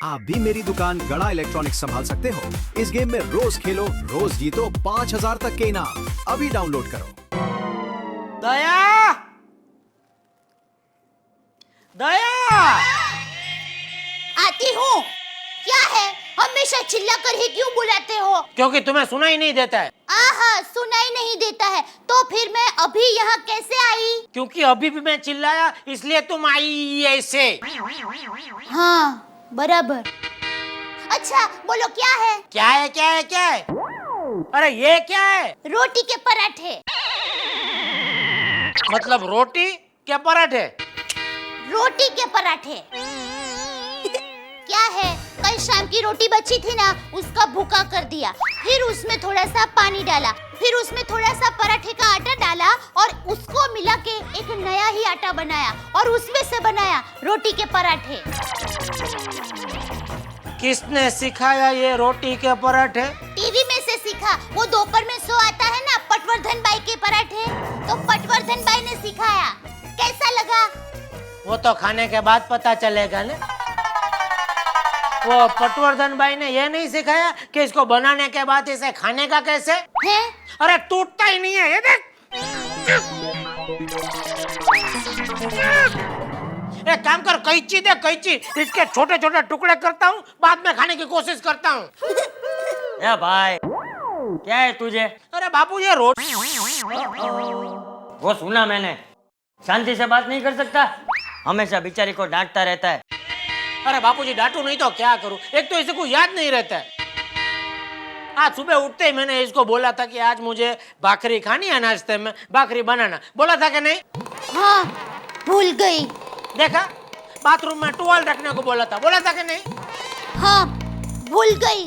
आप भी मेरी दुकान गड़ा इलेक्ट्रॉनिक्स संभाल सकते हो। इस गेम में रोज खेलो, रोज जीतो 5000 तक के इनाम। अभी डाउनलोड करो। दया, दया, आती हूँ। क्या है, हमेशा चिल्लाकर ही क्यों बुलाते हो? क्योंकि तुम्हें सुनाई नहीं देता है। आहा, सुनाई नहीं देता है तो फिर मैं अभी यहाँ कैसे आई? क्योंकि अभी भी मैं चिल्लाया इसलिए तुम आई ऐसे। हाँ, बराबर। अच्छा, बोलो क्या है? क्या है, क्या है, क्या है? अरे ये क्या है? रोटी के पराठे। मतलब रोटी क्या पराठे? रोटी के पराठे। क्या है, कल शाम की रोटी बची थी ना, उसका भूका कर दिया, फिर उसमें थोड़ा सा पानी डाला, फिर उसमें थोड़ा सा पराठे का आटा डाला और उसको मिला के एक नया ही आटा बनाया और उसमें से बनाया रोटी के पराठे। किसने सिखाया ये रोटी के पराठे? टीवी में से सीखा। वो दोपहर में शो आता है ना, पटवर्धन बाई के पराठे, तो पटवर्धन बाई ने सिखाया। कैसा लगा? वो तो खाने के बाद पता चलेगा ना। वो पटवर्धन भाई ने ये नहीं सिखाया कि इसको बनाने के बाद इसे खाने का कैसे है? अरे टूटता ही नहीं है, ये देख। एक काम कर, कैंची दे, कैंची, इसके छोटे छोटे टुकड़े करता हूँ, बाद में खाने की कोशिश करता हूँ। ए भाई, क्या है तुझे? अरे बाबू ये रोटी। वो सुना मैंने, शांति से बात नहीं कर सकता, हमेशा बेचारी को डांटता रहता है। अरे बापूजी डांटू नहीं तो क्या करूं, एक तो इसे को याद नहीं रहता है। आज सुबह उठते ही मैंने इसको बोला था कि आज मुझे भाखरी खानी है, नाश्ते में भाखरी बनाना, बोला था कि नहीं? हाँ, भूल गई। देखा, बाथरूम में टॉवल रखने को बोला था कि नहीं? हाँ, भूल गई।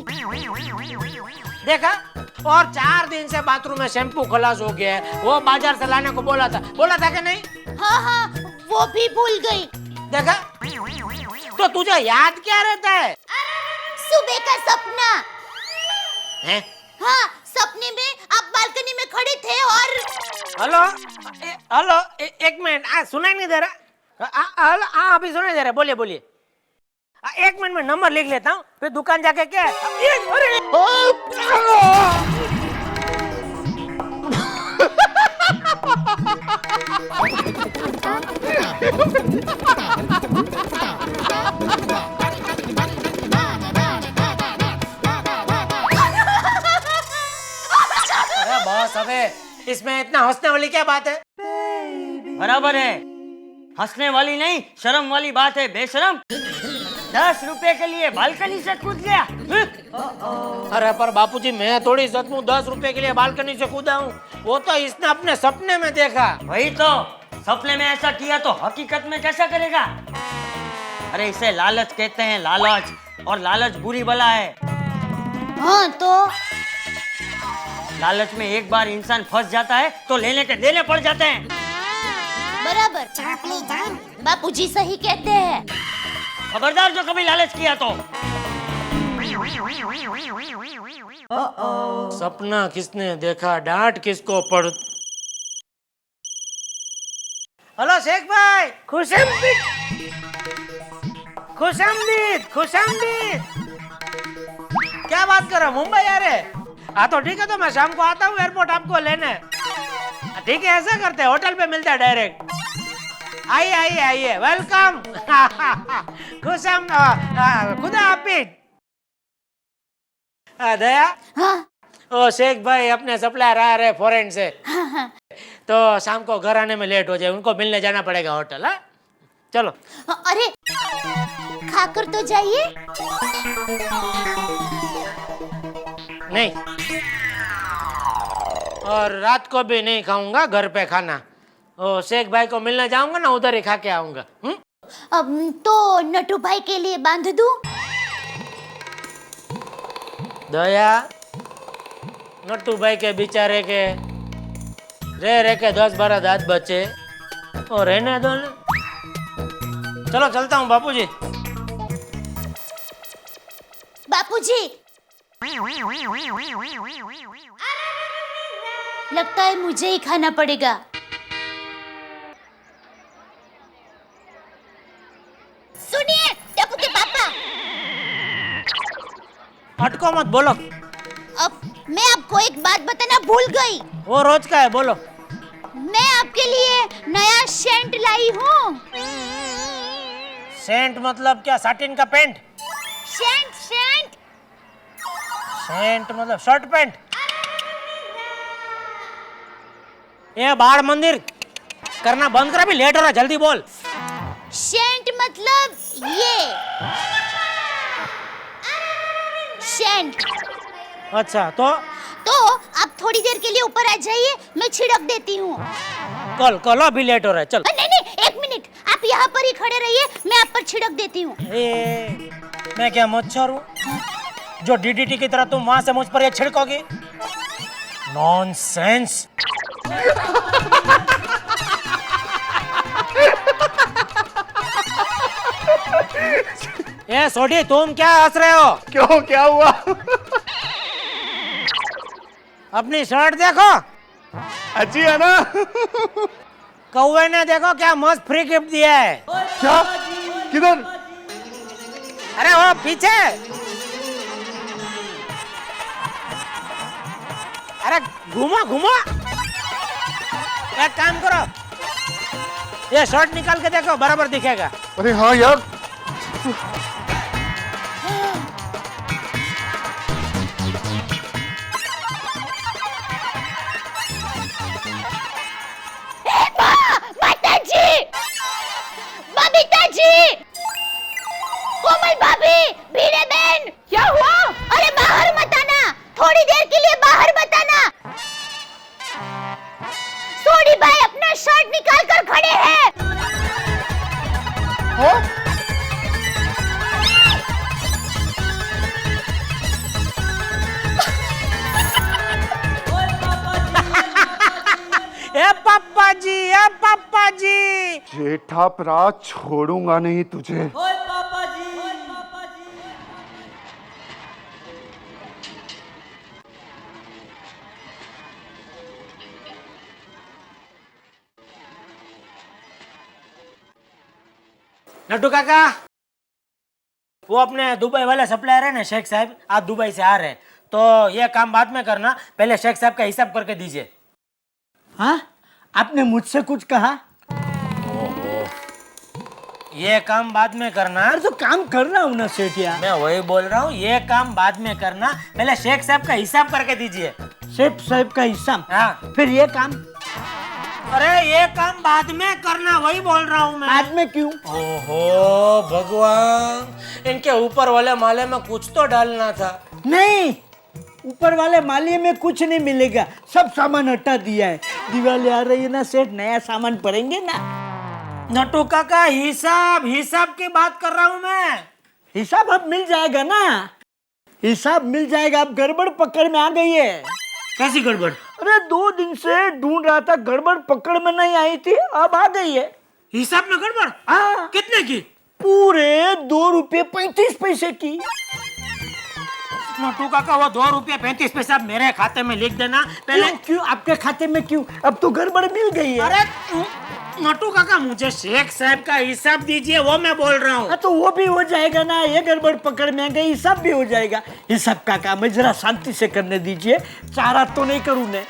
देखा, और 4 दिन से बाथरूम में शैम्पू खलास हो गया है, वो बाजार से लाने को बोला था कि नहीं? हाँ हाँ, वो भी भूल गई। देखा, तो तुझे याद क्या रहता है? सुबह का सपना हैं? हाँ, सपने में आप बालकनी में खड़े थे और हेलो, हेलो, एक मिनट, सुनाई नहीं दे रहा? हेलो, अभी सुनाई दे रहा, बोलिए बोलिए। 1 मिनट में नंबर लिख लेता हूँ, फिर दुकान जाके क्या है? अरे बॉस, अबे इसमें इतना हंसने वाली क्या बात है? बराबर है, हंसने वाली नहीं शर्म वाली बात है बेशरम। 10 रुपए के लिए बालकनी से कूद गया। अरे पर बापूजी, मैं थोड़ी सचमुच 10 रुपए के लिए बालकनी से कूदा हूँ, वो तो इसने अपने सपने में देखा। वही तो, सपने में ऐसा किया तो हकीकत में कैसा करेगा? अरे इसे लालच कहते हैं, लालच, और लालच बुरी बला है। हाँ तो लालच में एक बार इंसान फंस जाता है तो लेने के देने पड़ जाते हैं। बराबर, बापूजी सही कहते हैं। खबरदार जो कभी लालच किया तो। सपना किसने देखा, डांट किसको पड़। हेलो शेख भाई, खुशामदीद, खुशामदीद, खुशामदीद। क्या बात कर रहा, मुंबई आ रहे? हाँ तो ठीक है, तो मैं शाम को आता हूँ एयरपोर्ट आपको लेने। ठीक है, ऐसा करते हैं, होटल पे मिलता है डायरेक्ट। आइए आइए आइए, वेलकम। खुशाम, खुदा हाफिज। दया, हाँ ओ शेख भाई अपने सप्लायर आ रहे फॉरेन से, हाँ हाँ। तो शाम को घर आने में लेट हो जाए, उनको मिलने जाना पड़ेगा होटल। हाँ चलो। अरे खाकर तो जाइए। नहीं, और रात को भी नहीं खाऊंगा, घर पे खाना। ओ शेख भाई को मिलने जाऊंगा ना, उधर ही खा के आऊंगा। अब तो नटू भाई के लिए बांध दूं? दया, नट्टू भाई के बेचारे के रह के 10-12 दांत बचे, और रहने दो ना। चलो चलता हूँ बापूजी। बापूजी, लगता है मुझे ही खाना पड़ेगा। सुनिए टप्पू के पापा, अटको मत, बोलो। अब मैं आपको एक बात बताना भूल गई। वो रोज का है, बोलो। मैं आपके लिए नया सेंट लाई हूँ। सेंट मतलब क्या, साटिन का पेंट? Scent scent. सेंट मतलब शर्ट पैंट? ये बाढ़ मंदिर करना बंद कर, अभी लेट हो रहा है, जल्दी बोल। सेंट मतलब ये सेंट। अच्छा, तो आप थोड़ी देर के लिए ऊपर आ जाइए, मैं छिड़क देती हूँ। कल अभी लेट हो रहा है, चल। नहीं नहीं, एक मिनट, आप यहाँ पर ही खड़े रहिए, मैं आप पर छिड़क देती हूँ। मैं क्या मच्छर हूँ जो डीडीटी की तरह तुम वहां से मुझ पर ये छिड़कोगे? नॉनसेंस। ये सोडी, तुम क्या हंस रहे हो? क्यों, क्या हुआ? अपनी शर्ट देखो, अच्छी है ना? कौवे ने देखो क्या मस्त फ्री गिफ्ट दिया है। क्या? किधर? अरे वो पीछे। अरे घूमो घूमो। एक काम करो, ये शर्ट निकाल के देखो, बराबर दिखेगा। अरे हाँ यार। माताजी, बबीताजी, कोमल भाभी, भीड़े बहन, क्या हुआ? अरे बाहर मत आना, थोड़ी देर के लिए बाहर मत आना। सोडी भाई अपना शर्ट निकाल कर खड़े हैं। ए पापा जी। जेठा प्रा, छोड़ूंगा नहीं तुझे। नट्टू काका, वो अपने दुबई वाले सप्लायर है ना शेख साहब, आप दुबई से आ रहे हैं, तो ये काम बाद में करना, पहले शेख साहब का हिसाब करके दीजिए। हाँ, आपने मुझसे कुछ कहा? ये काम बाद में करना। यार तो काम कर रहा हूँ ना सेठिया। मैं वही बोल रहा हूँ, ये काम बाद में करना, पहले शेख साहब का हिसाब करके दीजिए। शेख साहब का हिसाब? हाँ। फिर ये काम? अरे ये काम बाद में करना, वही बोल रहा हूँ मैं। बाद में क्यों? ओहो भगवान, इनके ऊपर वाले माले में कुछ तो डालना था। नहीं, ऊपर वाले मालिये में कुछ नहीं मिलेगा, सब सामान हटा दिया है। दिवाली आ रही है ना सेठ, नया सामान पड़ेंगे ना। नट्टू काका, हिसाब की बात कर रहा हूँ मैं। हिसाब अब मिल जाएगा ना, हिसाब मिल जाएगा। अब गड़बड़ पकड़ में आ गई है। कैसी गड़बड़? अरे 2 दिन से ढूंढ रहा था, गड़बड़ पकड़ में नहीं आई थी, अब आ गई है। हिसाब में गड़बड़? हाँ। कितने की? पूरे 2 रुपये 35 पैसे की। नट्टू काका, वो 2 रुपये 35 पैसे आप मेरे खाते में लिख देना पहले। क्यों आपके खाते में क्यों? अब तो गड़बड़ मिल गई है। अरे नट्टू काका, मुझे शेख साहब का हिसाब दीजिए, वो मैं बोल रहा हूँ। तो वो भी हो जाएगा ना, ये गड़बड़ पकड़ में आ गई, हिसाब भी हो जाएगा। हिसाब का काम है, जरा शांति से करने दीजिए, चारा तो नहीं करूँ मैं।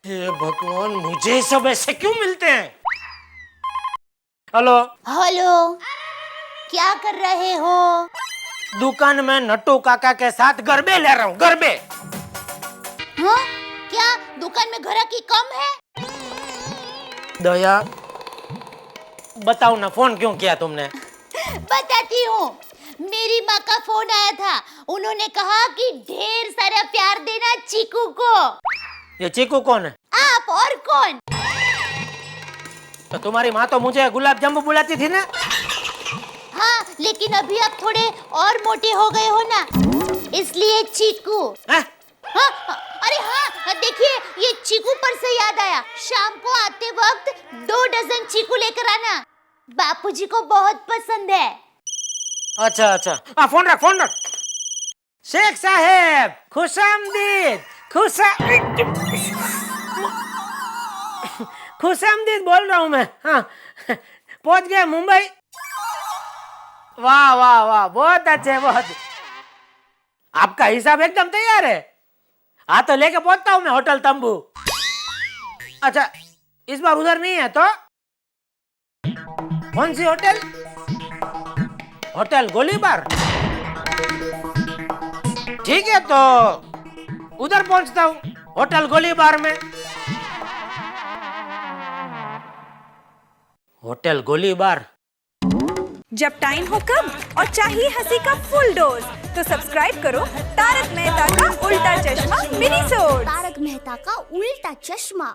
हे भगवान, मुझे सब ऐसे क्यों मिलते हैं? हेलो हेलो, क्या कर रहे हो? दुकान में नट्टू काका के साथ गरबे ले रहा हूँ, गरबे। हाँ? क्या दुकान में ग्राहकी कम है? दया, बताओ ना, फोन क्यों किया तुमने? बताती हूँ, मेरी माँ का फोन आया था, उन्होंने कहा कि ढेर सारा प्यार देना चीकू को। ये चीकू कौन है? आप और कौन? तो तुम्हारी माँ तो मुझे गुलाब जामुन बुलाती थी ना। हाँ, लेकिन अभी आप थोड़े और मोटे हो गए हो ना, इसलिए चीकू। हाँ? हाँ, अरे हाँ, देखिए ये चीकू पर से याद आया, शाम को आते वक्त 2 डजन चीकू लेकर आना, बापूजी को बहुत पसंद है। अच्छा अच्छा, फोन रख। शेख साहब, खुशामदीद, खुशामदीद बोल रहा हूँ मैं। हाँ, पहुंच गए मुंबई। वाह वाह वाह, बहुत अच्छे, बहुत। आपका हिसाब एकदम तैयार है। हाँ तो लेके पहुंचता हूँ मैं होटल तंबू। अच्छा इस बार उधर नहीं है तो कौन सी होटल? होटल गोलीबार। ठीक है तो उधर पहुंचता हूँ, होटल गोलीबार में। होटल गोलीबार। जब टाइम हो कम और चाहिए हंसी का फुल डोज तो सब्सक्राइब करो तारक मेहता का उल्टा चश्मा मिनी सोड। तारक मेहता का उल्टा चश्मा।